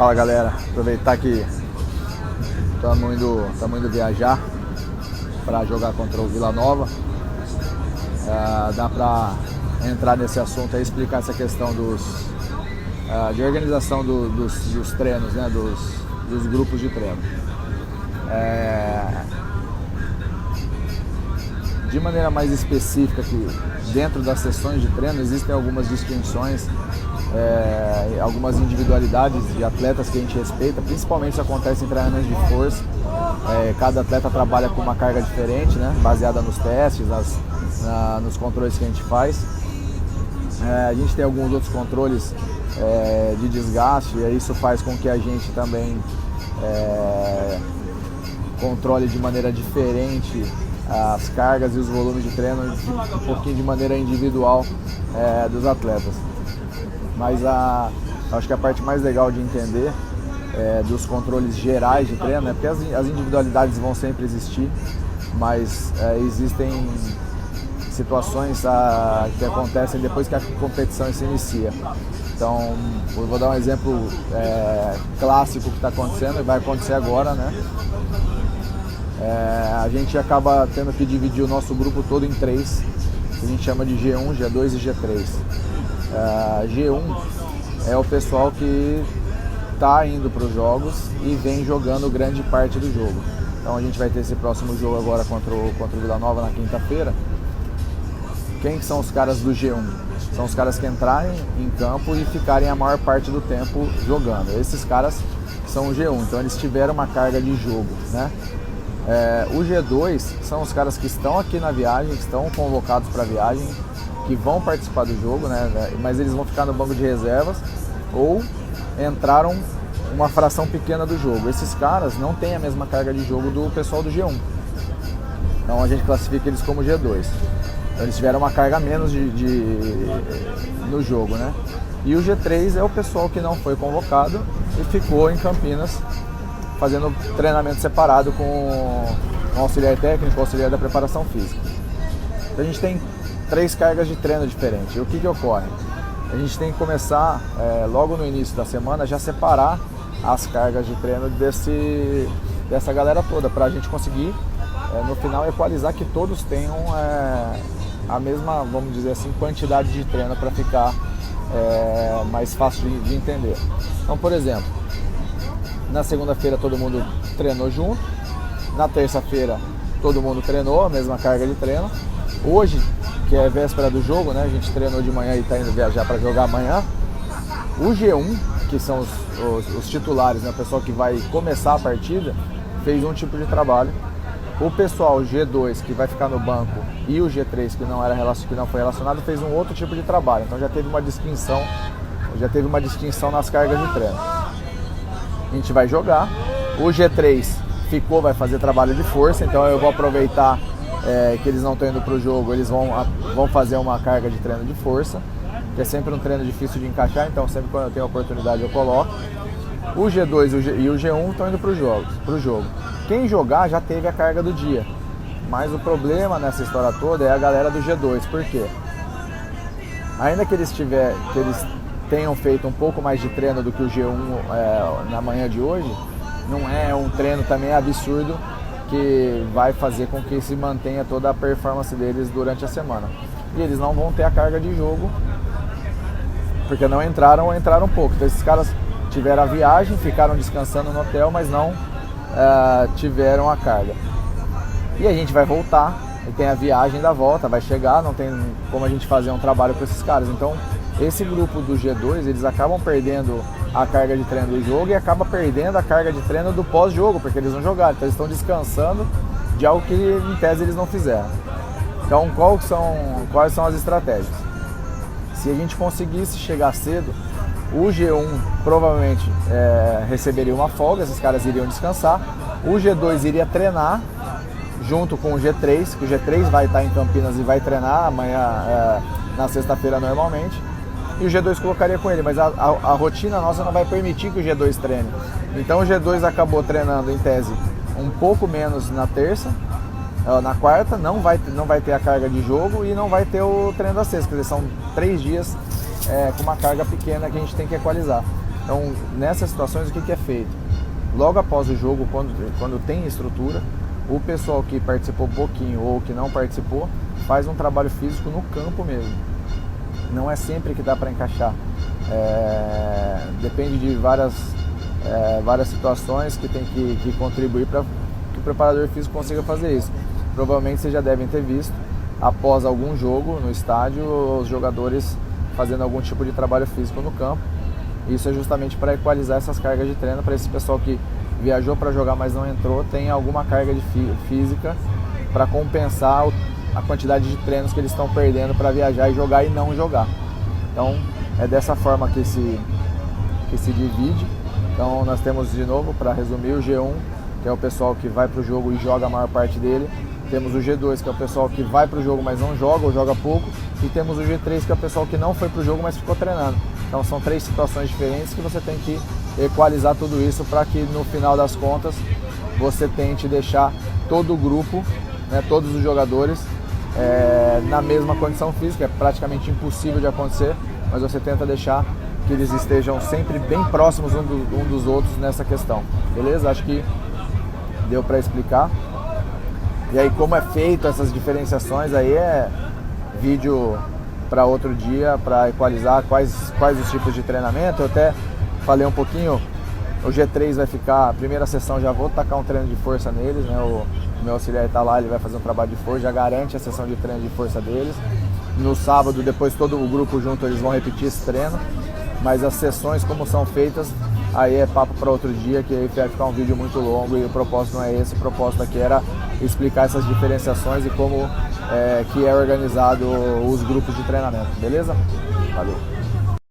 Fala galera, aproveitar que estamos indo viajar para jogar contra o Vila Nova. Dá para entrar nesse assunto e explicar essa questão de organização dos treinos, né? dos grupos de treino. De maneira mais específica, que dentro das sessões de treino existem algumas distinções, algumas individualidades de atletas que a gente respeita, principalmente isso acontece em treinamentos de força. Cada atleta trabalha com uma carga diferente, né, baseada nos testes, nos controles que a gente faz. A gente tem alguns outros controles de desgaste, e isso faz com que a gente também controle de maneira diferente as cargas e os volumes de treino um pouquinho de maneira individual dos atletas. Mas acho que a parte mais legal de entender dos controles gerais de treino, porque as individualidades vão sempre existir, mas existem situações que acontecem depois que a competição se inicia. Então, eu vou dar um exemplo clássico que está acontecendo e vai acontecer agora, né? A gente acaba tendo que dividir o nosso grupo todo em três, que a gente chama de G1, G2 e G3. G1 é o pessoal que está indo para os jogos e vem jogando grande parte do jogo. Então a gente vai ter esse próximo jogo agora contra o Vila Nova na quinta-feira. Quem que são os caras do G1? São os caras que entrarem em campo e ficarem a maior parte do tempo jogando. Esses caras são o G1, então eles tiveram uma carga de jogo, né? O G2 são os caras que estão aqui na viagem, que estão convocados para a viagem, que vão participar do jogo, né? Mas eles vão ficar no banco de reservas ou entraram uma fração pequena do jogo. Esses caras não têm a mesma carga de jogo do pessoal do G1. Então a gente classifica eles como G2. Então eles tiveram uma carga menos no jogo, né? E o G3 é o pessoal que não foi convocado e ficou em Campinas fazendo treinamento separado com o auxiliar técnico, o auxiliar da preparação física. Então a gente tem três cargas de treino diferentes. E o que ocorre? A gente tem que começar, logo no início da semana, já separar as cargas de treino dessa galera toda, para a gente conseguir, no final, equalizar que todos tenham a mesma, vamos dizer assim, quantidade de treino para ficar mais fácil de entender. Então, por exemplo, na segunda-feira todo mundo treinou junto, na terça-feira todo mundo treinou a mesma carga de treino. Hoje, que é véspera do jogo, né? A gente treinou de manhã e está indo viajar para jogar amanhã. O G1, que são os titulares, né? O pessoal que vai começar a partida, fez um tipo de trabalho. O pessoal G2, que vai ficar no banco, e o G3, que não foi relacionado, fez um outro tipo de trabalho. Então já teve uma distinção nas cargas de treino. A gente vai jogar. O G3 vai fazer trabalho de força, então eu vou aproveitar que eles não estão indo para o jogo, eles vão fazer uma carga de treino de força, que é sempre um treino difícil de encaixar, então sempre quando eu tenho a oportunidade eu coloco. O G2 e o G1 estão indo para o jogo. Quem jogar já teve a carga do dia, mas o problema nessa história toda é a galera do G2, por quê? Ainda que eles tenham feito um pouco mais de treino do que o G1 na manhã de hoje, não é um treino também absurdo que vai fazer com que se mantenha toda a performance deles durante a semana. E eles não vão ter a carga de jogo, porque não entraram ou entraram pouco. Então esses caras tiveram a viagem, ficaram descansando no hotel, mas não tiveram a carga. E a gente vai voltar, e tem a viagem da volta, vai chegar, não tem como a gente fazer um trabalho com esses caras. Então esse grupo do G2, eles acabam perdendo a carga de treino do jogo e acaba perdendo a carga de treino do pós-jogo, porque eles não jogaram, então eles estão descansando de algo que em tese eles não fizeram. Então quais são as estratégias? Se a gente conseguisse chegar cedo, o G1 provavelmente receberia uma folga, esses caras iriam descansar, o G2 iria treinar junto com o G3, que o G3 vai estar em Campinas e vai treinar amanhã na sexta-feira normalmente, e o G2 colocaria com ele, mas a rotina nossa não vai permitir que o G2 treine. Então o G2 acabou treinando em tese um pouco menos na terça, na quarta, não vai ter a carga de jogo e não vai ter o treino da sexta, quer dizer, são 3 dias com uma carga pequena que a gente tem que equalizar. Então, nessas situações, o que é feito? Logo após o jogo, quando tem estrutura, o pessoal que participou um pouquinho ou que não participou, faz um trabalho físico no campo mesmo. Não é sempre que dá para encaixar. Depende de várias situações que tem que contribuir para que o preparador físico consiga fazer isso. Provavelmente vocês já devem ter visto, após algum jogo no estádio, os jogadores fazendo algum tipo de trabalho físico no campo. Isso é justamente para equalizar essas cargas de treino, para esse pessoal que viajou para jogar, mas não entrou, tem alguma carga de física para compensar a quantidade de treinos que eles estão perdendo para viajar e jogar e não jogar. Então é dessa forma que se divide. Então nós temos, de novo, para resumir, o G1, que é o pessoal que vai para o jogo e joga a maior parte dele. Temos o G2, que é o pessoal que vai para o jogo, mas não joga ou joga pouco. E temos o G3, que é o pessoal que não foi para o jogo, mas ficou treinando. Então são 3 situações diferentes que você tem que equalizar tudo isso para que no final das contas você tente deixar todo o grupo, né, todos os jogadores na mesma condição física. É praticamente impossível de acontecer, mas você tenta deixar que eles estejam sempre bem próximos um dos outros nessa questão. Beleza? Acho que deu para explicar. E aí, como é feito essas diferenciações, aí é vídeo para outro dia, para equalizar quais os tipos de treinamento. Eu até falei um pouquinho, o G3 vai ficar, a primeira sessão já vou tacar um treino de força neles, né? O meu auxiliar está lá, ele vai fazer um trabalho de força, já garante a sessão de treino de força deles. No sábado, depois todo o grupo junto, eles vão repetir esse treino, mas as sessões como são feitas, aí é papo para outro dia, que aí vai ficar um vídeo muito longo e o propósito não é esse. O propósito aqui era explicar essas diferenciações e como que é organizado os grupos de treinamento, beleza? Valeu!